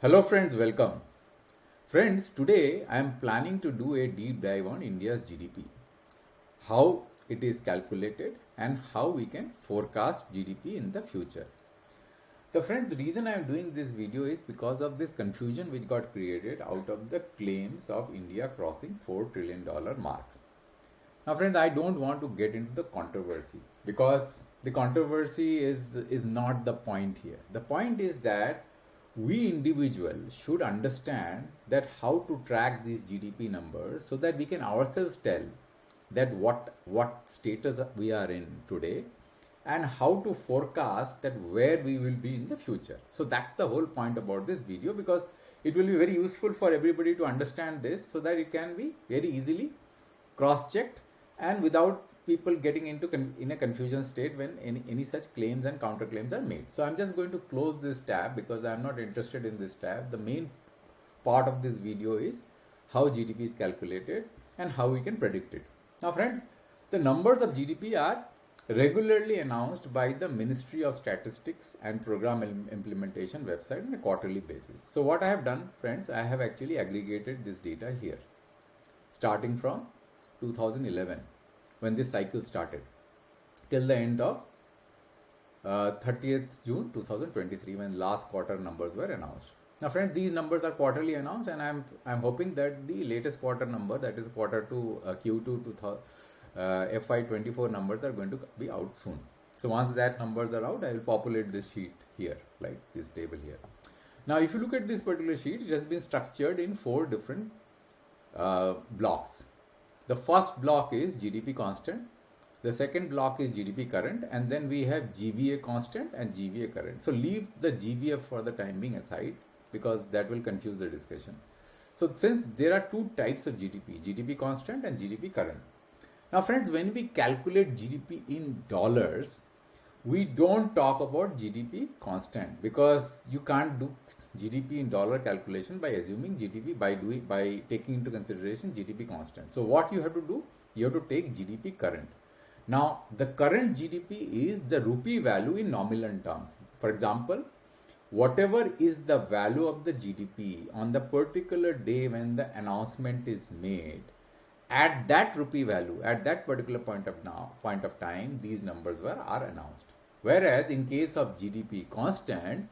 Hello friends, welcome. Friends, today I am planning to do a deep dive on India's GDP, how it is calculated and how we can forecast GDP in the future. The friends, reason I am doing this video is because of this confusion which got created out of the claims of India crossing $4 trillion mark. Now friends, I don't want to get into the controversy because the controversy is not the point here. The point is that we individuals should understand that how to track these GDP numbers so that we can ourselves tell that what status we are in today and how to forecast that where we will be in the future. So that's the whole point about this video, because it will be very useful for everybody to understand this so that it can be very easily cross-checked and without people getting into in a confusion state when any such claims and counterclaims are made. So I'm just going to close this tab because I'm not interested in this tab. The main part of this video is how GDP is calculated and how we can predict it. Now friends, the numbers of GDP are regularly announced by the Ministry of Statistics and Program Implementation website on a quarterly basis. So what I have done, friends, I have actually aggregated this data here starting from 2011 when this cycle started till the end of 30th June 2023 when last quarter numbers were announced. Now friends, these numbers are quarterly announced and I'm hoping that the latest quarter number, that is quarter 2 Q2 FY24 numbers are going to be out soon. So once that numbers are out, I will populate this sheet here, like this table here. Now if you look at this particular sheet, it has been structured in 4 different blocks. The first block is GDP constant, the second block is GDP current, and then we have GVA constant and GVA current. So leave the GVA for the time being aside because that will confuse the discussion. So since there are 2 types of GDP, GDP constant and GDP current. Now friends, when we calculate GDP in dollars, we don't talk about GDP constant because you can't do GDP in dollar calculation by assuming GDP by taking into consideration GDP constant. So what you have to do, you have to take GDP current. Now the current GDP is the rupee value in nominal terms. For example, whatever is the value of the GDP on the particular day when the announcement is made, at that rupee value, at that particular point of time, these numbers are announced. Whereas in case of GDP constant,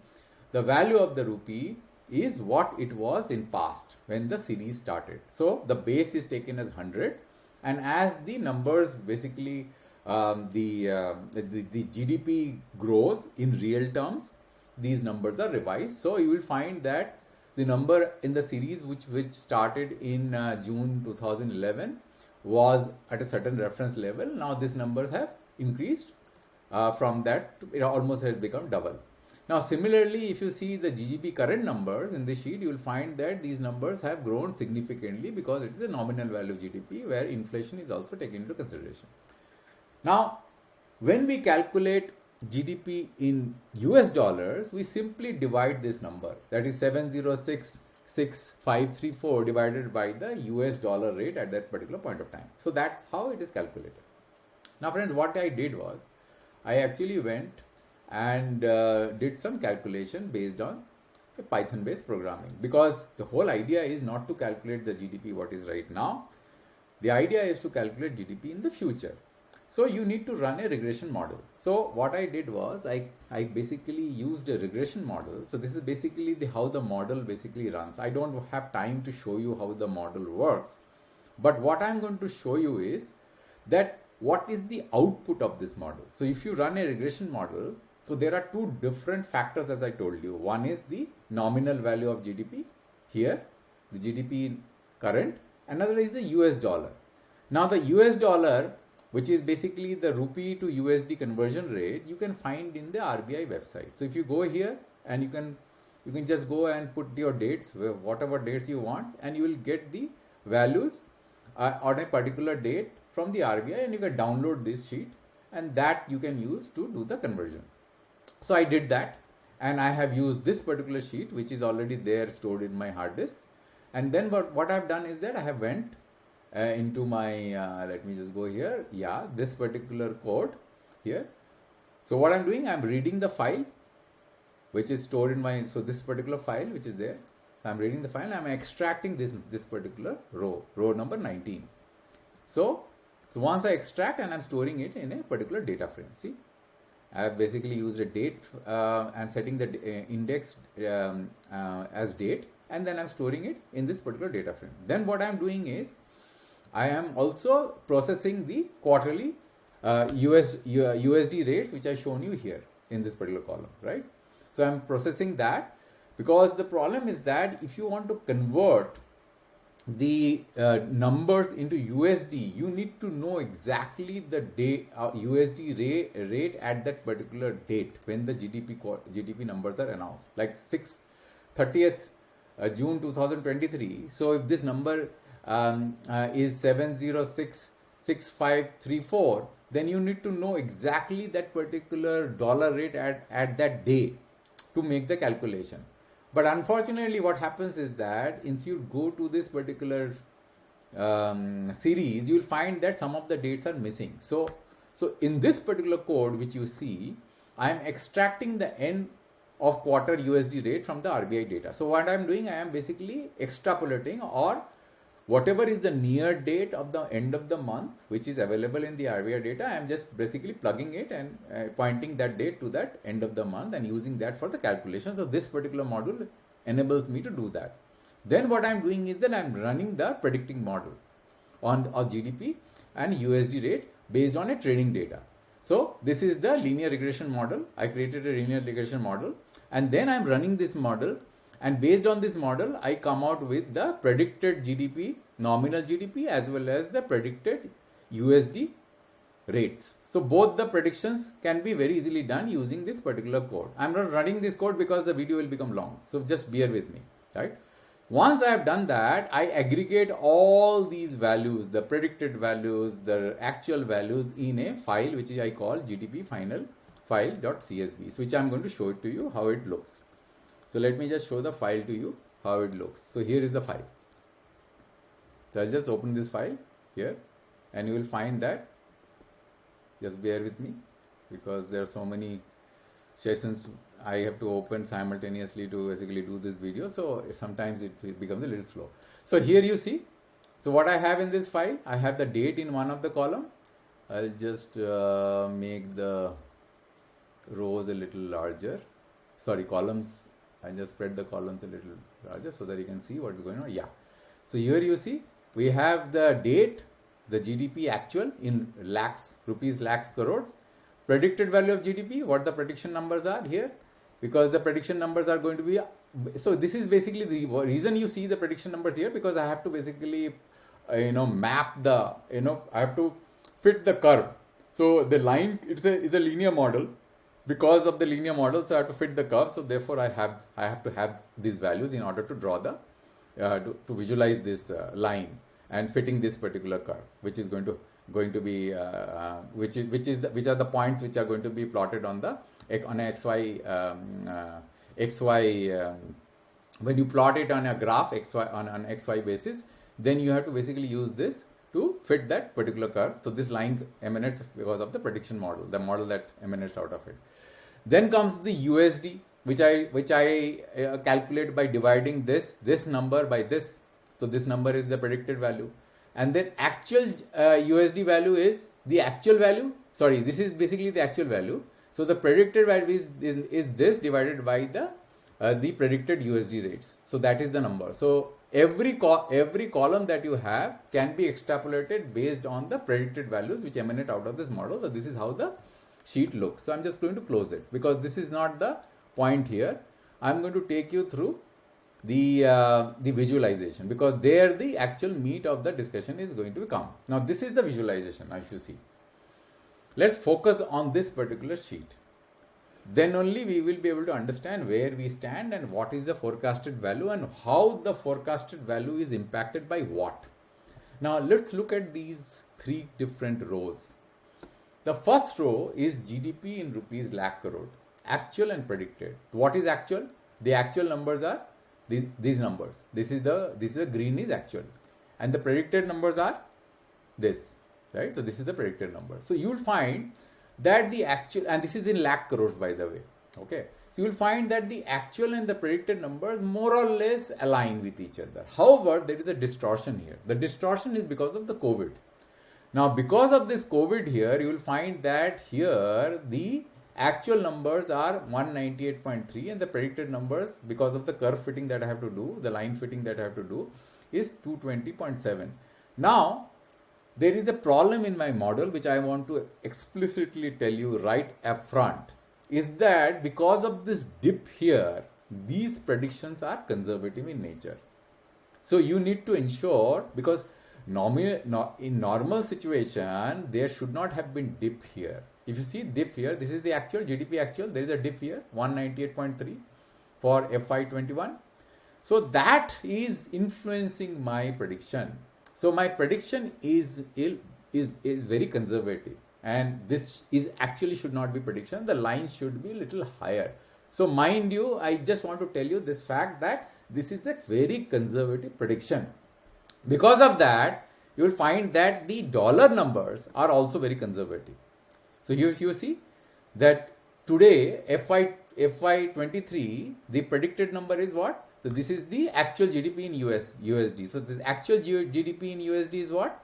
the value of the rupee is what it was in past when the series started. So the base is taken as 100, and as the numbers basically the GDP grows in real terms, these numbers are revised. So you will find that the number in the series which started in June 2011 was at a certain reference level. Now these numbers have increased from that, it almost has become double. Now similarly, if you see the GDP current numbers in this sheet, you will find that these numbers have grown significantly because it is a nominal value GDP where inflation is also taken into consideration. Now when we calculate GDP in US dollars, we simply divide this number, that is 7066534 divided by the US dollar rate at that particular point of time. So that's how it is calculated. Now friends, what I did was I actually went and did some calculation based on Python based programming, because the whole idea is not to calculate the GDP what is right now. The idea is to calculate GDP in the future. So you need to run a regression model. So what I did was I basically used a regression model. So this is basically how the model basically runs. I don't have time to show you how the model works, but what I'm going to show you is that what is the output of this model. So if you run a regression model, so there are 2 different factors as I told you. One is the nominal value of GDP here, the GDP current. Another is the US dollar. Now the US dollar, which is basically the rupee to USD conversion rate, you can find in the RBI website. So if you go here and you can just go and put your dates, whatever dates you want, and you will get the values on a particular date from the RBI, and you can download this sheet and that you can use to do the conversion. So I did that, and I have used this particular sheet which is already there stored in my hard disk. And then what I have done is that I have went into my, let me just go here, this particular code here. So what I'm doing, I'm reading the file which is stored in my, so this particular file which is there. So I'm reading the file, I'm extracting this particular row number 19. So once I extract, and I'm storing it in a particular data frame. See, I have basically used a date and setting the index as date, and then I'm storing it in this particular data frame. Then what I'm doing is I am also processing the quarterly USD rates, which I shown you here in this particular column, right? So I'm processing that, because the problem is that if you want to convert the numbers into USD, you need to know exactly the USD rate at that particular date when the GDP numbers are announced, like 30th June 2023. So if this number is 7066534, then you need to know exactly that particular dollar rate at that day to make the calculation. But unfortunately, what happens is that if you go to this particular series, you will find that some of the dates are missing. So in this particular code which you see, I am extracting the end of quarter USD rate from the RBI data. So what I am doing, I am basically extrapolating, or whatever is the near date of the end of the month which is available in the RBI data, I am just basically plugging it and pointing that date to that end of the month and using that for the calculation. So this particular module enables me to do that. Then what I am doing is that I am running the predicting model on GDP and USD rate based on a training data. So this is the linear regression model. I created a linear regression model, and then I am running this model. And based on this model, I come out with the predicted GDP, nominal GDP, as well as the predicted USD rates. So both the predictions can be very easily done using this particular code. I'm not running this code because the video will become long. So just bear with me, right? Once I have done that, I aggregate all these values, the predicted values, the actual values, in a file which I call GDP final file.csv, which I'm going to show it to you how it looks. So let me just show the file to you how it looks. So here is the file. So I'll just open this file here, and you will find that, just bear with me because there are so many sessions I have to open simultaneously to basically do this video. So sometimes it becomes a little slow. So here you see, so what I have in this file, I have the date in one of the column. I'll just make the rows a little larger, columns. I just spread the columns a little larger so that you can see what's going on. Yeah. So here you see, we have the date, the GDP actual in lakhs, rupees, lakhs, crores, predicted value of GDP, what the prediction numbers are here, because the prediction numbers are going to be, so this is basically the reason you see the prediction numbers here, because I have to basically, map the, I have to fit the curve. So the line, it's a linear model. Because of the linear model, so I have to fit the curve. So therefore, I have to have these values in order to draw the to visualize this line and fitting this particular curve, which is going to be which are the points which are going to be plotted on the xy when you plot it on a graph xy on an xy basis, then you have to basically use this to fit that particular curve. So this line emanates because of the prediction model, the model that emanates out of it. Then comes the USD, which I calculate by dividing this number by this. So this number is the predicted value, and then actual USD value is the actual value. Sorry, this is basically the actual value. So the predicted value is this divided by the predicted USD rates. So that is the number. So every column that you have can be extrapolated based on the predicted values which emanate out of this model. So this is how the sheet looks. So I'm just going to close it because this is not the point here. I'm going to take you through the visualization, because there the actual meat of the discussion is going to come. Now this is the visualization, as you see. Let's focus on this particular sheet. Then only we will be able to understand where we stand and what is the forecasted value and how the forecasted value is impacted by what. Now let's look at these three different rows. The first row is GDP in rupees lakh crore, actual and predicted. What is actual? The actual numbers are these numbers. This is the green is actual, and the predicted numbers are this, right? So this is the predicted number. So you will find that the actual, and this is in lakh crores, by the way. Okay. So you will find that the actual and the predicted numbers more or less align with each other. However, there is a distortion here. The distortion is because of the COVID. Now, because of this COVID here, you will find that here the actual numbers are 198.3 and the predicted numbers, because of the curve fitting that I have to do, the line fitting that I have to do, is 220.7. Now, there is a problem in my model which I want to explicitly tell you right up front, is that because of this dip here, these predictions are conservative in nature. So you need to ensure, because in normal situation, there should not have been dip here. If you see dip here, this is the actual GDP actual, there is a dip here, 198.3 for FY21. So that is influencing my prediction. So my prediction is very conservative, and this is actually should not be prediction. The line should be little higher. So mind you, I just want to tell you this fact that this is a very conservative prediction. Because of that, you will find that the dollar numbers are also very conservative. So here you see that today FY23, the predicted number is what? So this is the actual GDP in USD. So the actual GDP in USD is what?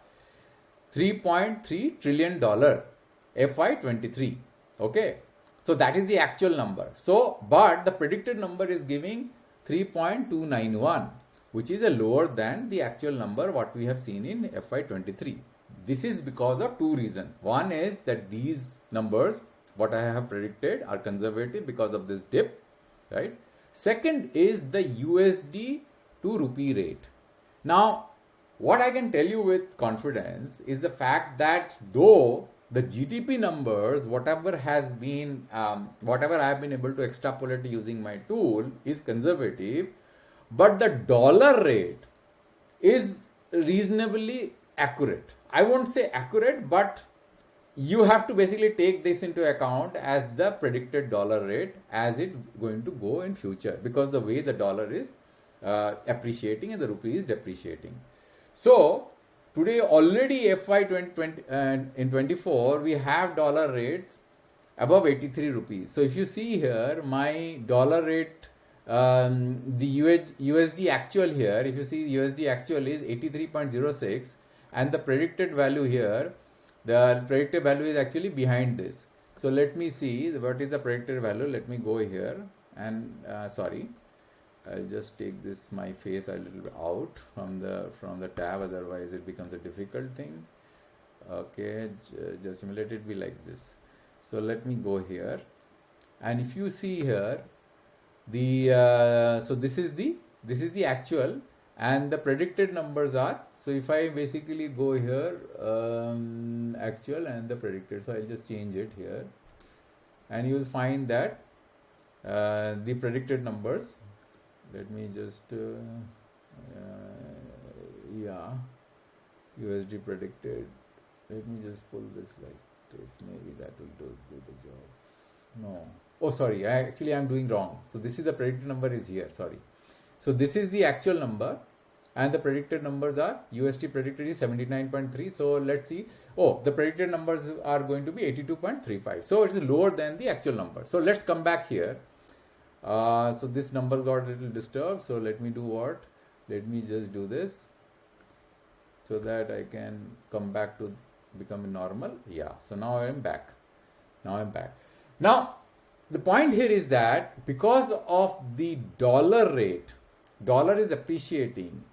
$3.3 trillion FY23. Okay. So that is the actual number. So, but the predicted number is giving 3.291, which is a lower than the actual number what we have seen in FY23. This is because of two reasons. One is that these numbers, what I have predicted, are conservative because of this dip, right? Second is the USD to rupee rate. Now, what I can tell you with confidence is the fact that though the GDP numbers, whatever has been, whatever I have been able to extrapolate using my tool is conservative, but the dollar rate is reasonably accurate. I won't say accurate, but you have to basically take this into account as the predicted dollar rate as it's going to go in future, because the way the dollar is appreciating and the rupee is depreciating. So today already FY 2020 in 24 we have dollar rates above 83 rupees. So if you see here my dollar rate, the USD actual here, if you see USD actual is 83.06 and the predicted value here, the predicted value is actually behind this. So let me see what is the predicted value. Let me go here and sorry, I'll just take this my face a little bit out from the tab, otherwise it becomes a difficult thing. Okay, just simulate it be like this. So let me go here, and if you see here the so this is the actual and the predicted numbers are, so if I basically go here actual and the predicted, so I'll just change it here and you will find that the predicted numbers, let me just yeah, USD predicted, let me just pull this like this, maybe that will do the job. No, oh sorry, I'm doing wrong. So this is the predicted number is here, sorry. So this is the actual number and the predicted numbers are, USD predicted is 79.3. So let's see, oh, the predicted numbers are going to be 82.35. So it's lower than the actual number. So let's come back here. So this number got a little disturbed. So let me do what? Let me just do this so that I can come back to become normal. Yeah, so now I am back. Now, the point here is that because of the dollar rate, dollar is appreciating,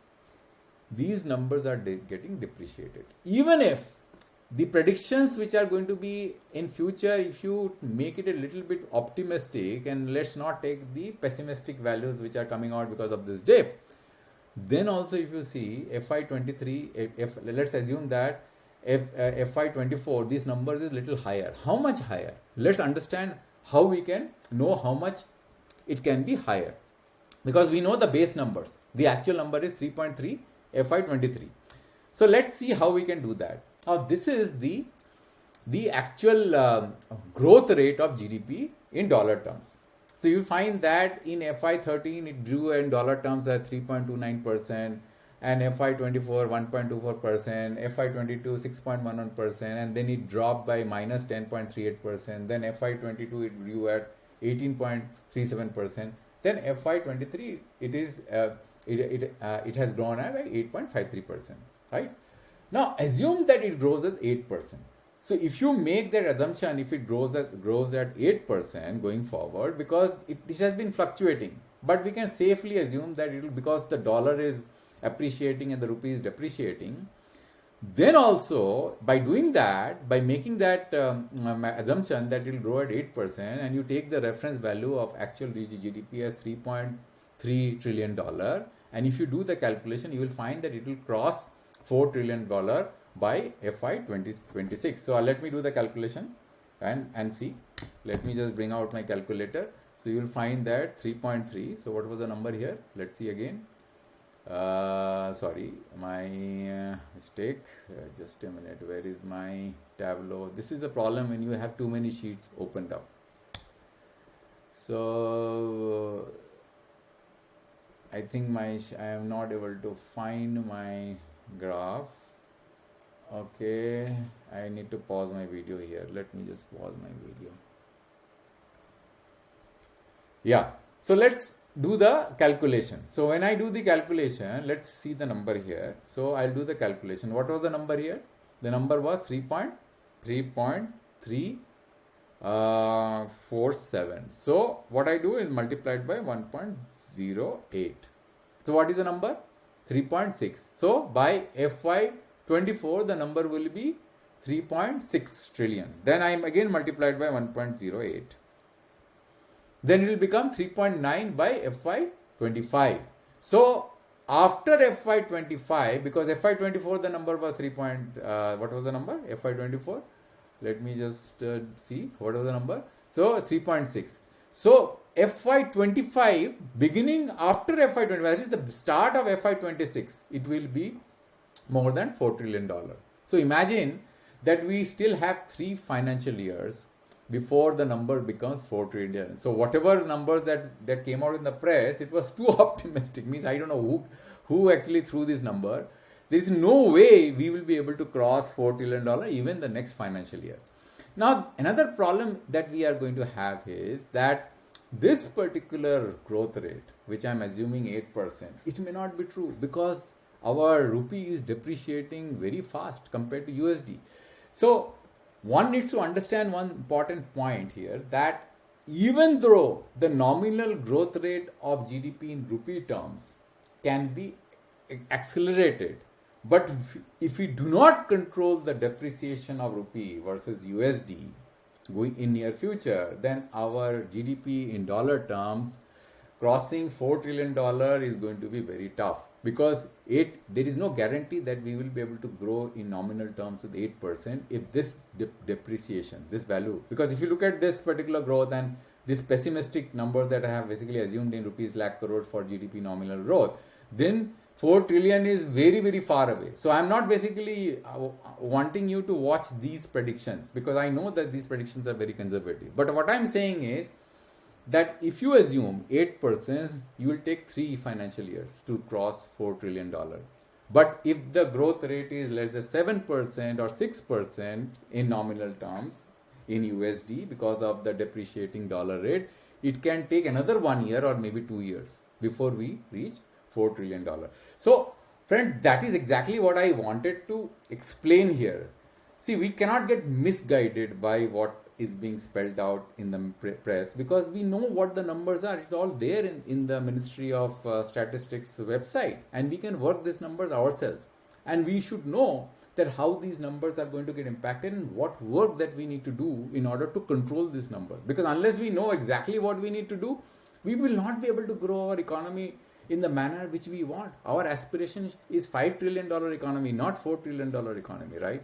these numbers are getting depreciated. Even if the predictions which are going to be in future, if you make it a little bit optimistic and let's not take the pessimistic values which are coming out because of this dip, then also if you see FY23, let's assume that FY24, these numbers is little higher. How much higher? Let's understand how we can know how much it can be higher. Because we know the base numbers. The actual number is 3.3 FY23. So let's see how we can do that. Now this is the actual growth rate of GDP in dollar terms. So you find that in FY13 it grew in dollar terms at 3.29%, and FY24 1.24%, FY22 6.11%, and then it dropped by minus 10.38%. Then FY22 it grew at 18.37%. Then FY23 it has grown at 8.53%, right? Now assume that it grows at 8%. So if you make that assumption, if it grows at 8% going forward, because it has been fluctuating, but we can safely assume that it will, because the dollar is appreciating and the rupee is depreciating. Then also, by doing that, by making that assumption that it will grow at 8%, and you take the reference value of actual GDP as $3.3 trillion, and if you do the calculation, you will find that it will cross $4 trillion by FY 2026. So let me do the calculation and see. Let me just bring out my calculator. So you will find that 3.3. So what was the number here? Let's see again. Sorry, my mistake. Just a minute. Where is my Tableau? This is a problem when you have too many sheets opened up. So I think I am not able to find my graph. Okay, I need to pause my video here. Let me just pause my video. Yeah, so let's do the calculation. So when I do the calculation, let's see the number here. So I'll do the calculation. What was the number here? The number was 3.347. So what I do is multiplied by 1.08. So what is the number? 3.6. So by FY24, the number will be 3.6 trillion. Then I am again multiplied by 1.08. Then it will become 3.9 by FY25. So after FY25, because FY24 the number was what was the number? FY24. Let me just see what was the number. So 3.6. So FY25, beginning after FY25, that is the start of FY26, it will be more than $4 trillion. So imagine that we still have 3 financial years before the number becomes 4 trillion. So whatever numbers that came out in the press, it was too optimistic. Means I don't know who actually threw this number. There is no way we will be able to cross $4 trillion even the next financial year. Now another problem that we are going to have is that this particular growth rate, which I am assuming 8%, it may not be true because our rupee is depreciating very fast compared to USD. So one needs to understand one important point here, that even though the nominal growth rate of GDP in rupee terms can be accelerated, but if we do not control the depreciation of rupee versus USD going in near future, then our GDP in dollar terms crossing $4 trillion is going to be very tough, because there is no guarantee that we will be able to grow in nominal terms with 8% if this depreciation, this value, because if you look at this particular growth and this pessimistic numbers that I have basically assumed in rupees lakh crore for GDP nominal growth, then 4 trillion is very, very far away. So I'm not basically wanting you to watch these predictions, because I know that these predictions are very conservative. But what I'm saying is that if you assume 8%, you will take 3 financial years to cross $4 trillion. But if the growth rate is less than 7% or 6% in nominal terms in USD because of the depreciating dollar rate, it can take another 1 year or maybe 2 years before we reach $4 trillion. So friends, that is exactly what I wanted to explain here. See, we cannot get misguided by what is being spelled out in the press, because we know what the numbers are. It's all there in the Ministry of Statistics website, and we can work these numbers ourselves. And we should know that how these numbers are going to get impacted and what work that we need to do in order to control these numbers. Because unless we know exactly what we need to do, we will not be able to grow our economy in the manner which we want. Our aspiration is $5 trillion economy, not $4 trillion economy, right?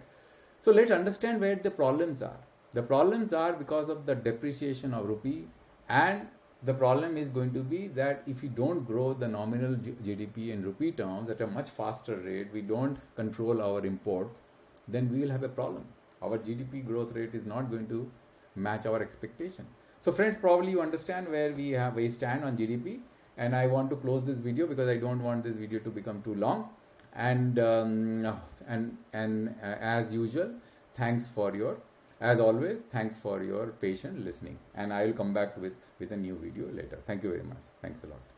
So let's understand where the problems are. The problems are because of the depreciation of rupee, and the problem is going to be that if we don't grow the nominal GDP in rupee terms at a much faster rate, we don't control our imports, then we will have a problem. Our GDP growth rate is not going to match our expectation. So friends, probably you understand where we stand on GDP, and I want to close this video because I don't want this video to become too long. And as usual, thanks for your As always, thanks for your patient listening, and I will come back with a new video later. Thank you very much. Thanks a lot.